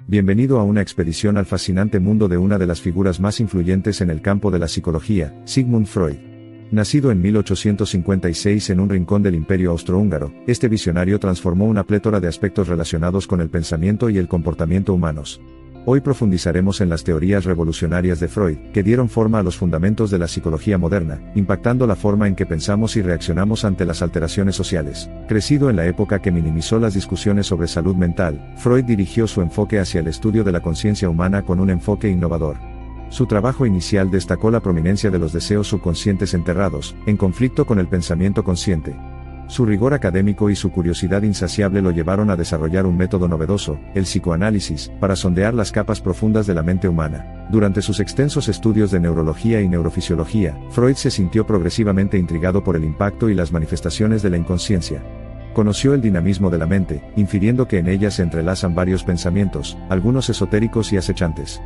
Bienvenido a una expedición al fascinante mundo de una de las figuras más influyentes en el campo de la psicología, Sigmund Freud. Nacido en 1856 en un rincón del Imperio Austrohúngaro, este visionario transformó una plétora de aspectos relacionados con el pensamiento y el comportamiento humanos. Hoy profundizaremos en las teorías revolucionarias de Freud, que dieron forma a los fundamentos de la psicología moderna, impactando la forma en que pensamos y reaccionamos ante las alteraciones sociales. Crecido en la época que minimizó las discusiones sobre salud mental, Freud dirigió su enfoque hacia el estudio de la conciencia humana con un enfoque innovador. Su trabajo inicial destacó la prominencia de los deseos subconscientes enterrados, en conflicto con el pensamiento consciente. Su rigor académico y su curiosidad insaciable lo llevaron a desarrollar un método novedoso, el psicoanálisis, para sondear las capas profundas de la mente humana. Durante sus extensos estudios de neurología y neurofisiología, Freud se sintió progresivamente intrigado por el impacto y las manifestaciones de la inconsciencia. Conoció el dinamismo de la mente, infiriendo que en ella se entrelazan varios pensamientos, algunos esotéricos y acechantes.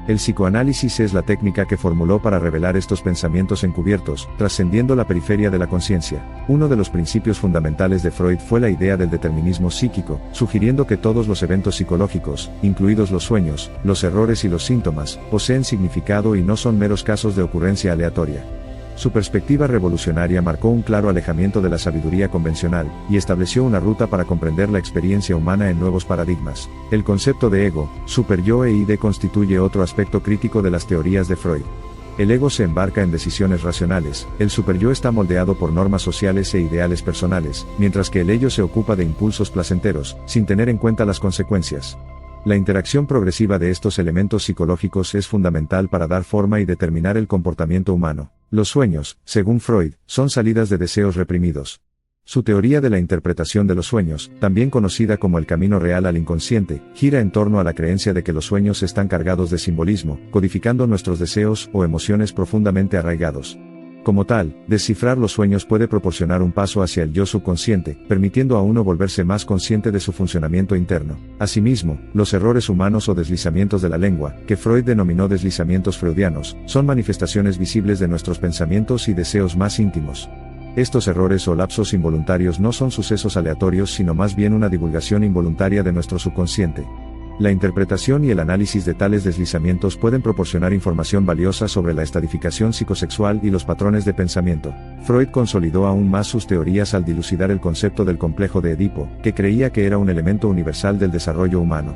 El psicoanálisis es la técnica que formuló para revelar estos pensamientos encubiertos, trascendiendo la periferia de la conciencia. Uno de los principios fundamentales de Freud fue la idea del determinismo psíquico, sugiriendo que todos los eventos psicológicos, incluidos los sueños, los errores y los síntomas, poseen significado y no son meros casos de ocurrencia aleatoria. Su perspectiva revolucionaria marcó un claro alejamiento de la sabiduría convencional, y estableció una ruta para comprender la experiencia humana en nuevos paradigmas. El concepto de ego, superyo e id constituye otro aspecto crítico de las teorías de Freud. El ego se embarca en decisiones racionales, el superyo está moldeado por normas sociales e ideales personales, mientras que el ello se ocupa de impulsos placenteros, sin tener en cuenta las consecuencias. La interacción progresiva de estos elementos psicológicos es fundamental para dar forma y determinar el comportamiento humano. Los sueños, según Freud, son salidas de deseos reprimidos. Su teoría de la interpretación de los sueños, también conocida como el camino real al inconsciente, gira en torno a la creencia de que los sueños están cargados de simbolismo, codificando nuestros deseos o emociones profundamente arraigados. Como tal, descifrar los sueños puede proporcionar un paso hacia el yo subconsciente, permitiendo a uno volverse más consciente de su funcionamiento interno. Asimismo, los errores humanos o deslizamientos de la lengua, que Freud denominó deslizamientos freudianos, son manifestaciones visibles de nuestros pensamientos y deseos más íntimos. Estos errores o lapsos involuntarios no son sucesos aleatorios sino más bien una divulgación involuntaria de nuestro subconsciente. La interpretación y el análisis de tales deslizamientos pueden proporcionar información valiosa sobre la estadificación psicosexual y los patrones de pensamiento. Freud consolidó aún más sus teorías al dilucidar el concepto del complejo de Edipo, que creía que era un elemento universal del desarrollo humano.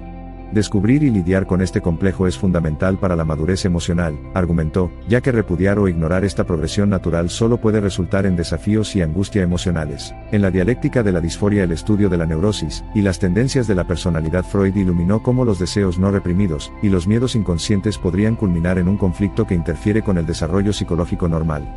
Descubrir y lidiar con este complejo es fundamental para la madurez emocional, argumentó, ya que repudiar o ignorar esta progresión natural solo puede resultar en desafíos y angustia emocionales. En la dialéctica de la disforia, el estudio de la neurosis y las tendencias de la personalidad, Freud iluminó cómo los deseos no reprimidos y los miedos inconscientes podrían culminar en un conflicto que interfiere con el desarrollo psicológico normal.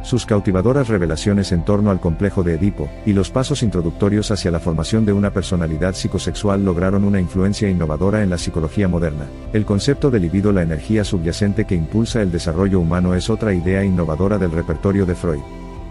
Sus cautivadoras revelaciones en torno al complejo de Edipo, y los pasos introductorios hacia la formación de una personalidad psicosexual lograron una influencia innovadora en la psicología moderna. El concepto de libido, la energía subyacente que impulsa el desarrollo humano, es otra idea innovadora del repertorio de Freud.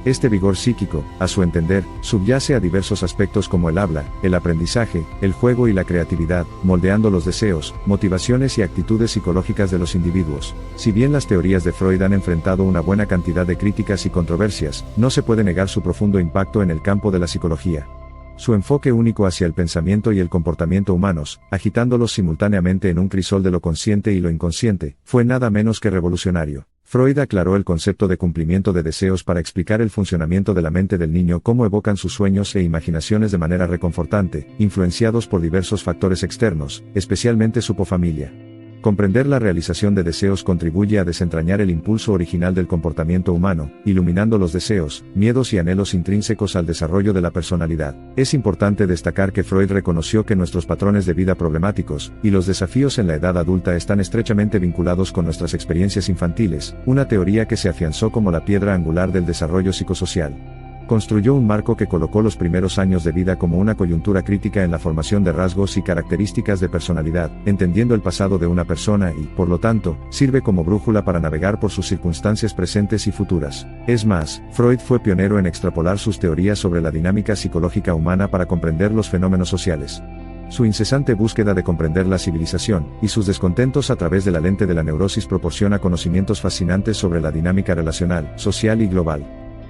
Este vigor psíquico, a su entender, subyace a diversos aspectos como el habla, el aprendizaje, el juego y la creatividad, moldeando los deseos, motivaciones y actitudes psicológicas de los individuos. Si bien las teorías de Freud han enfrentado una buena cantidad de críticas y controversias, no se puede negar su profundo impacto en el campo de la psicología. Su enfoque único hacia el pensamiento y el comportamiento humanos, agitándolos simultáneamente en un crisol de lo consciente y lo inconsciente, fue nada menos que revolucionario. Freud aclaró el concepto de cumplimiento de deseos para explicar el funcionamiento de la mente del niño, cómo evocan sus sueños e imaginaciones de manera reconfortante, influenciados por diversos factores externos, especialmente su familia. Comprender la realización de deseos contribuye a desentrañar el impulso original del comportamiento humano, iluminando los deseos, miedos y anhelos intrínsecos al desarrollo de la personalidad. Es importante destacar que Freud reconoció que nuestros patrones de vida problemáticos, y los desafíos en la edad adulta están estrechamente vinculados con nuestras experiencias infantiles, una teoría que se afianzó como la piedra angular del desarrollo psicosocial. Construyó un marco que colocó los primeros años de vida como una coyuntura crítica en la formación de rasgos y características de personalidad, entendiendo el pasado de una persona y, por lo tanto, sirve como brújula para navegar por sus circunstancias presentes y futuras. Es más, Freud fue pionero en extrapolar sus teorías sobre la dinámica psicológica humana para comprender los fenómenos sociales. Su incesante búsqueda de comprender la civilización, y sus descontentos a través de la lente de la neurosis proporciona conocimientos fascinantes sobre la dinámica relacional, social y global.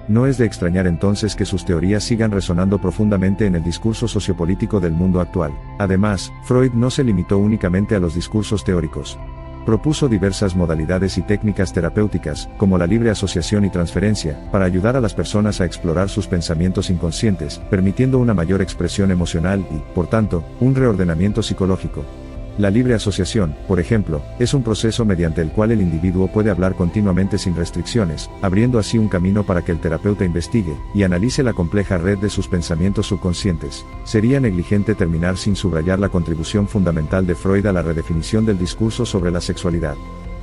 No es de extrañar entonces que sus teorías sigan resonando profundamente en el discurso sociopolítico del mundo actual. Además, Freud no se limitó únicamente a los discursos teóricos. Propuso diversas modalidades y técnicas terapéuticas, como la libre asociación y transferencia, para ayudar a las personas a explorar sus pensamientos inconscientes, permitiendo una mayor expresión emocional y, por tanto, un reordenamiento psicológico. La libre asociación, por ejemplo, es un proceso mediante el cual el individuo puede hablar continuamente sin restricciones, abriendo así un camino para que el terapeuta investigue y analice la compleja red de sus pensamientos subconscientes. Sería negligente terminar sin subrayar la contribución fundamental de Freud a la redefinición del discurso sobre la sexualidad.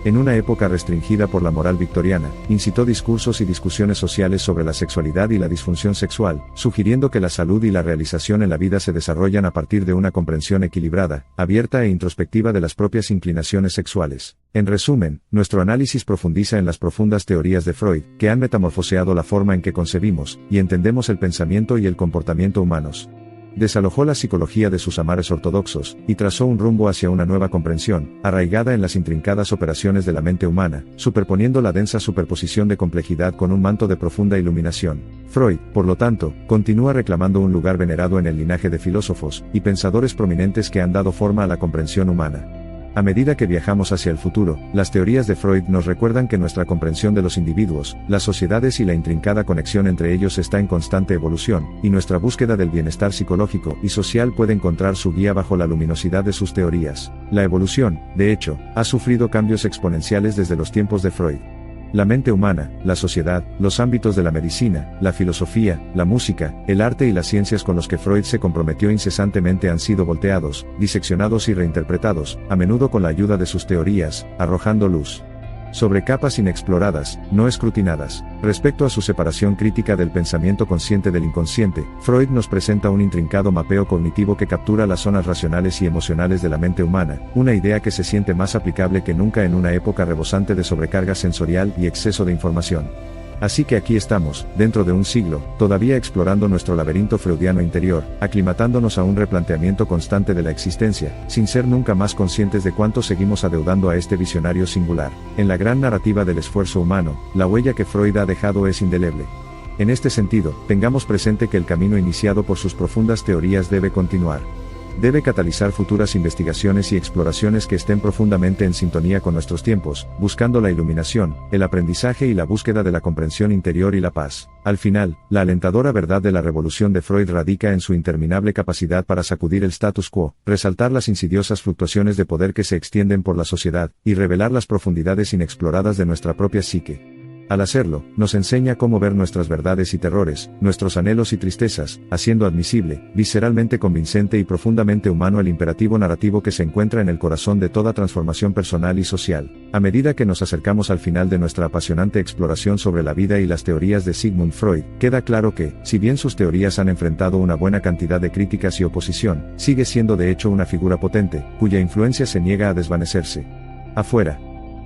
En una época restringida por la moral victoriana, incitó discursos y discusiones sociales sobre la sexualidad y la disfunción sexual, sugiriendo que la salud y la realización en la vida se desarrollan a partir de una comprensión equilibrada, abierta e introspectiva de las propias inclinaciones sexuales. En resumen, nuestro análisis profundiza en las profundas teorías de Freud, que han metamorfoseado la forma en que concebimos y entendemos el pensamiento y el comportamiento humanos. Desalojó la psicología de sus amarres ortodoxos, y trazó un rumbo hacia una nueva comprensión, arraigada en las intrincadas operaciones de la mente humana, superponiendo la densa superposición de complejidad con un manto de profunda iluminación. Freud, por lo tanto, continúa reclamando un lugar venerado en el linaje de filósofos y pensadores prominentes que han dado forma a la comprensión humana. A medida que viajamos hacia el futuro, las teorías de Freud nos recuerdan que nuestra comprensión de los individuos, las sociedades y la intrincada conexión entre ellos está en constante evolución, y nuestra búsqueda del bienestar psicológico y social puede encontrar su guía bajo la luminosidad de sus teorías. La evolución, de hecho, ha sufrido cambios exponenciales desde los tiempos de Freud. La mente humana, la sociedad, los ámbitos de la medicina, la filosofía, la música, el arte y las ciencias con los que Freud se comprometió incesantemente han sido volteados, diseccionados y reinterpretados, a menudo con la ayuda de sus teorías, arrojando luz sobre capas inexploradas, no escrutinadas. Respecto a su separación crítica del pensamiento consciente del inconsciente, Freud nos presenta un intrincado mapeo cognitivo que captura las zonas racionales y emocionales de la mente humana, una idea que se siente más aplicable que nunca en una época rebosante de sobrecarga sensorial y exceso de información. Así que aquí estamos, dentro de un siglo, todavía explorando nuestro laberinto freudiano interior, aclimatándonos a un replanteamiento constante de la existencia, sin ser nunca más conscientes de cuánto seguimos adeudando a este visionario singular. En la gran narrativa del esfuerzo humano, la huella que Freud ha dejado es indeleble. En este sentido, tengamos presente que el camino iniciado por sus profundas teorías debe continuar. Debe catalizar futuras investigaciones y exploraciones que estén profundamente en sintonía con nuestros tiempos, buscando la iluminación, el aprendizaje y la búsqueda de la comprensión interior y la paz. Al final, la alentadora verdad de la revolución de Freud radica en su interminable capacidad para sacudir el status quo, resaltar las insidiosas fluctuaciones de poder que se extienden por la sociedad, y revelar las profundidades inexploradas de nuestra propia psique. Al hacerlo, nos enseña cómo ver nuestras verdades y terrores, nuestros anhelos y tristezas, haciendo admisible, visceralmente convincente y profundamente humano el imperativo narrativo que se encuentra en el corazón de toda transformación personal y social. A medida que nos acercamos al final de nuestra apasionante exploración sobre la vida y las teorías de Sigmund Freud, queda claro que, si bien sus teorías han enfrentado una buena cantidad de críticas y oposición, sigue siendo de hecho una figura potente, cuya influencia se niega a desvanecerse. Afuera.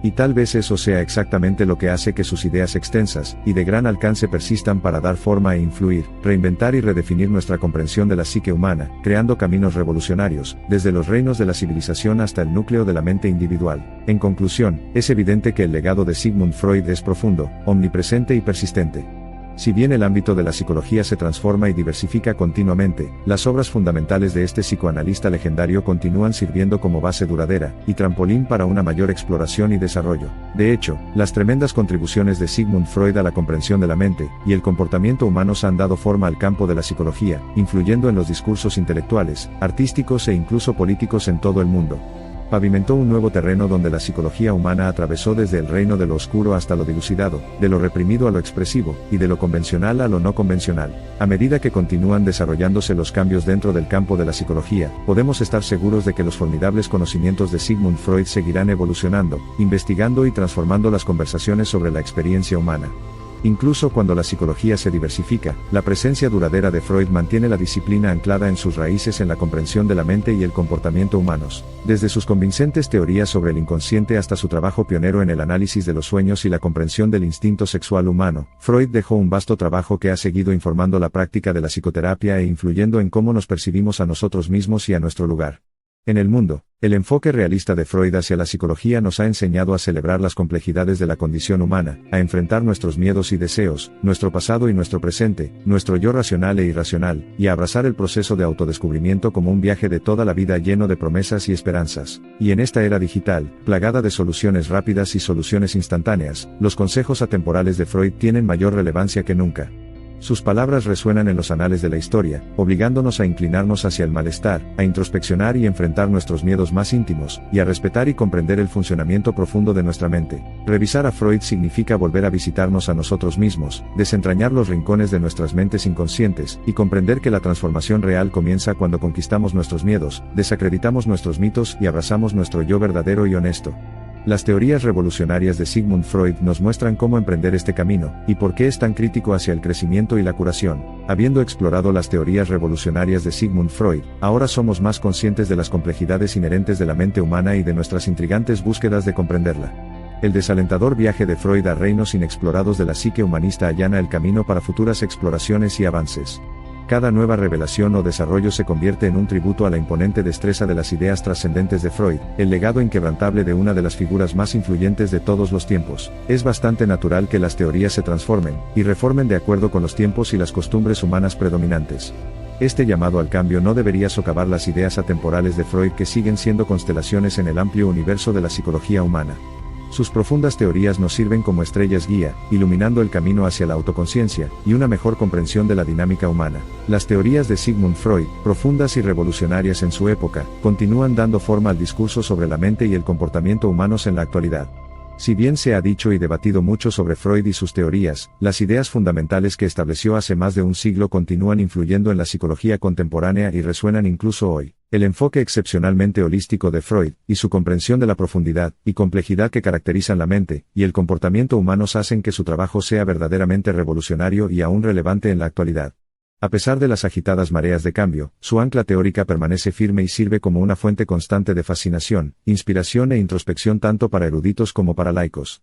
Y tal vez eso sea exactamente lo que hace que sus ideas extensas, y de gran alcance persistan para dar forma e influir, reinventar y redefinir nuestra comprensión de la psique humana, creando caminos revolucionarios, desde los reinos de la civilización hasta el núcleo de la mente individual. En conclusión, es evidente que el legado de Sigmund Freud es profundo, omnipresente y persistente. Si bien el ámbito de la psicología se transforma y diversifica continuamente, las obras fundamentales de este psicoanalista legendario continúan sirviendo como base duradera y trampolín para una mayor exploración y desarrollo. De hecho, las tremendas contribuciones de Sigmund Freud a la comprensión de la mente y el comportamiento humanos han dado forma al campo de la psicología, influyendo en los discursos intelectuales, artísticos e incluso políticos en todo el mundo. Pavimentó un nuevo terreno donde la psicología humana atravesó desde el reino de lo oscuro hasta lo dilucidado, de lo reprimido a lo expresivo, y de lo convencional a lo no convencional. A medida que continúan desarrollándose los cambios dentro del campo de la psicología, podemos estar seguros de que los formidables conocimientos de Sigmund Freud seguirán evolucionando, investigando y transformando las conversaciones sobre la experiencia humana. Incluso cuando la psicología se diversifica, la presencia duradera de Freud mantiene la disciplina anclada en sus raíces en la comprensión de la mente y el comportamiento humanos. Desde sus convincentes teorías sobre el inconsciente hasta su trabajo pionero en el análisis de los sueños y la comprensión del instinto sexual humano, Freud dejó un vasto trabajo que ha seguido informando la práctica de la psicoterapia e influyendo en cómo nos percibimos a nosotros mismos y a nuestro lugar en el mundo. El enfoque realista de Freud hacia la psicología nos ha enseñado a celebrar las complejidades de la condición humana, a enfrentar nuestros miedos y deseos, nuestro pasado y nuestro presente, nuestro yo racional e irracional, y a abrazar el proceso de autodescubrimiento como un viaje de toda la vida lleno de promesas y esperanzas. Y en esta era digital, plagada de soluciones rápidas y soluciones instantáneas, los consejos atemporales de Freud tienen mayor relevancia que nunca. Sus palabras resuenan en los anales de la historia, obligándonos a inclinarnos hacia el malestar, a introspeccionar y enfrentar nuestros miedos más íntimos, y a respetar y comprender el funcionamiento profundo de nuestra mente. Revisar a Freud significa volver a visitarnos a nosotros mismos, desentrañar los rincones de nuestras mentes inconscientes, y comprender que la transformación real comienza cuando conquistamos nuestros miedos, desacreditamos nuestros mitos y abrazamos nuestro yo verdadero y honesto. Las teorías revolucionarias de Sigmund Freud nos muestran cómo emprender este camino, y por qué es tan crítico hacia el crecimiento y la curación. Habiendo explorado las teorías revolucionarias de Sigmund Freud, ahora somos más conscientes de las complejidades inherentes de la mente humana y de nuestras intrigantes búsquedas de comprenderla. El desalentador viaje de Freud a reinos inexplorados de la psique humanista allana el camino para futuras exploraciones y avances. Cada nueva revelación o desarrollo se convierte en un tributo a la imponente destreza de las ideas trascendentes de Freud, el legado inquebrantable de una de las figuras más influyentes de todos los tiempos. Es bastante natural que las teorías se transformen y reformen de acuerdo con los tiempos y las costumbres humanas predominantes. Este llamado al cambio no debería socavar las ideas atemporales de Freud que siguen siendo constelaciones en el amplio universo de la psicología humana. Sus profundas teorías nos sirven como estrellas guía, iluminando el camino hacia la autoconciencia, y una mejor comprensión de la dinámica humana. Las teorías de Sigmund Freud, profundas y revolucionarias en su época, continúan dando forma al discurso sobre la mente y el comportamiento humanos en la actualidad. Si bien se ha dicho y debatido mucho sobre Freud y sus teorías, las ideas fundamentales que estableció hace más de un siglo continúan influyendo en la psicología contemporánea y resuenan incluso hoy. El enfoque excepcionalmente holístico de Freud, y su comprensión de la profundidad y complejidad que caracterizan la mente y el comportamiento humanos hacen que su trabajo sea verdaderamente revolucionario y aún relevante en la actualidad. A pesar de las agitadas mareas de cambio, su ancla teórica permanece firme y sirve como una fuente constante de fascinación, inspiración e introspección tanto para eruditos como para laicos.